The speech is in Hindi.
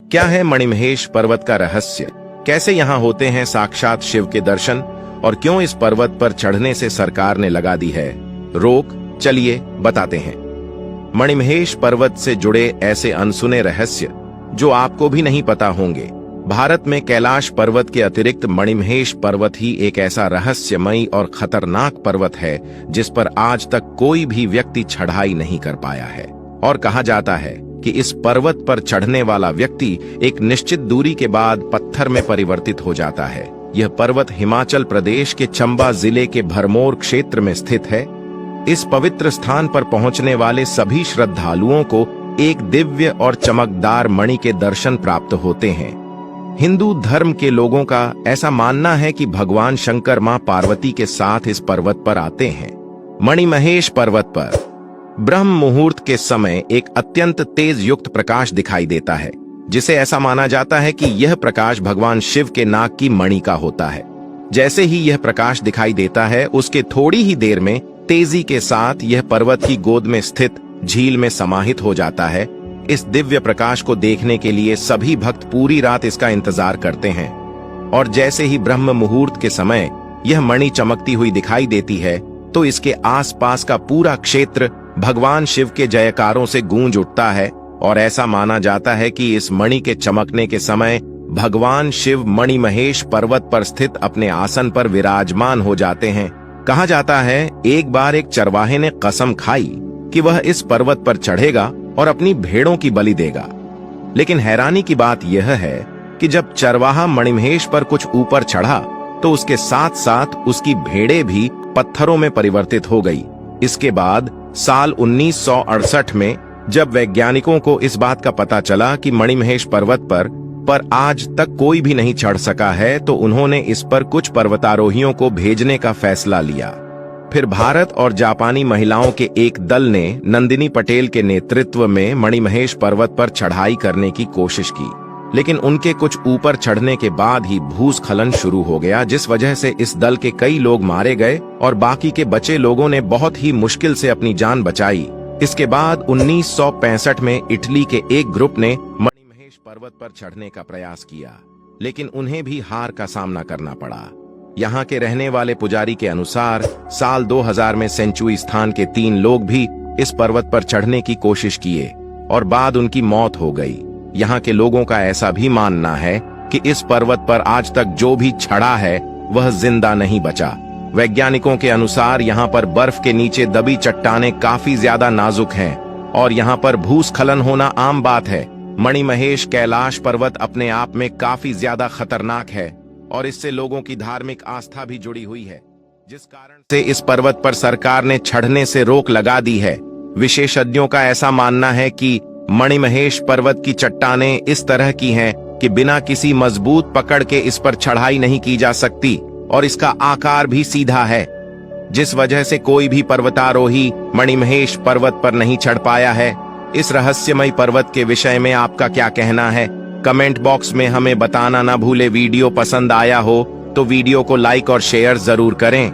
क्या है मणिमहेश पर्वत का रहस्य? कैसे यहाँ होते हैं साक्षात शिव के दर्शन? और क्यों इस पर्वत पर चढ़ने से सरकार ने लगा दी है रोक? चलिए बताते हैं। मणिमहेश पर्वत से जुड़े ऐसे अनसुने रहस्य जो आपको भी नहीं पता होंगे। भारत में कैलाश पर्वत के अतिरिक्त मणिमहेश पर्वत ही एक ऐसा रहस्यमयी और खतरनाक पर्वत है जिस पर आज तक कोई भी व्यक्ति चढ़ाई नहीं कर पाया है। और कहा जाता है कि इस पर्वत पर चढ़ने वाला व्यक्ति एक निश्चित दूरी के बाद पत्थर में परिवर्तित हो जाता है। यह पर्वत हिमाचल प्रदेश के चंबा जिले के भरमौर क्षेत्र में स्थित है। इस पवित्र स्थान पर पहुंचने वाले सभी श्रद्धालुओं को एक दिव्य और चमकदार मणि के दर्शन प्राप्त होते हैं। हिंदू धर्म के लोगों का ऐसा मानना है कि भगवान शंकर मां पार्वती के साथ इस पर्वत पर आते हैं। मणिमहेश पर्वत पर ब्रह्म मुहूर्त के समय एक अत्यंत तेज युक्त प्रकाश दिखाई देता है, जिसे ऐसा माना जाता है कि यह प्रकाश भगवान शिव के नाक की मणि का होता है। जैसे ही यह प्रकाश दिखाई देता है, उसके थोड़ी ही देर में तेजी के साथ यह पर्वत की गोद में स्थित झील में समाहित हो जाता है। इस दिव्य प्रकाश को देखने के लिए सभी भक्त पूरी रात इसका इंतजार करते हैं। और जैसे ही ब्रह्म मुहूर्त के समय यह मणि चमकती हुई दिखाई देती है, तो इसके आसपास का पूरा क्षेत्र भगवान शिव के जयकारों से गूंज उठता है। और ऐसा माना जाता है कि इस मणि के चमकने के समय भगवान शिव मणिमहेश पर्वत पर स्थित अपने आसन पर विराजमान हो जाते हैं। कहा जाता है एक बार एक चरवाहे ने कसम खाई कि वह इस पर्वत पर चढ़ेगा और अपनी भेड़ों की बलि देगा। लेकिन हैरानी की बात यह है कि जब चरवाहा मणिमहेश पर कुछ ऊपर चढ़ा, तो उसके साथ साथ उसकी भेड़ें भी पत्थरों में परिवर्तित हो गई। इसके बाद साल 1968 में जब वैज्ञानिकों को इस बात का पता चला कि मणिमहेश पर्वत पर आज तक कोई भी नहीं चढ़ सका है, तो उन्होंने इस पर कुछ पर्वतारोहियों को भेजने का फैसला लिया। फिर भारत और जापानी महिलाओं के एक दल ने नंदिनी पटेल के नेतृत्व में मणिमहेश पर्वत पर चढ़ाई करने की कोशिश की। लेकिन उनके कुछ ऊपर चढ़ने के बाद ही भूस्खलन शुरू हो गया, जिस वजह से इस दल के कई लोग मारे गए और बाकी के बचे लोगों ने बहुत ही मुश्किल से अपनी जान बचाई। इसके बाद 1965 में इटली के एक ग्रुप ने मणिमहेश पर्वत पर चढ़ने का प्रयास किया, लेकिन उन्हें भी हार का सामना करना पड़ा। यहाँ के रहने वाले पुजारी के अनुसार साल 2000 में सेंचुई स्थान के 3 लोग भी इस पर्वत पर चढ़ने की कोशिश किए और बाद उनकी मौत हो गई। यहाँ के लोगों का ऐसा भी मानना है कि इस पर्वत पर आज तक जो भी चढ़ा है वह जिंदा नहीं बचा। वैज्ञानिकों के अनुसार यहाँ पर बर्फ के नीचे दबी चट्टानें काफी ज्यादा नाजुक हैं और यहाँ पर भूस्खलन होना आम बात है। मणिमहेश कैलाश पर्वत अपने आप में काफी ज्यादा खतरनाक है और इससे लोगों की धार्मिक आस्था भी जुड़ी हुई है, जिस कारण से इस पर्वत पर सरकार ने चढ़ने से रोक लगा दी है। विशेषज्ञों का ऐसा मानना है कि मणिमहेश पर्वत की चट्टानें इस तरह की हैं कि बिना किसी मजबूत पकड़ के इस पर चढ़ाई नहीं की जा सकती और इसका आकार भी सीधा है, जिस वजह से कोई भी पर्वतारोही मणिमहेश पर्वत पर नहीं चढ़ पाया है। इस रहस्यमय पर्वत के विषय में आपका क्या कहना है? कमेंट बॉक्स में हमें बताना ना भूले। वीडियो पसंद आया हो तो वीडियो को लाइक और शेयर जरूर करें।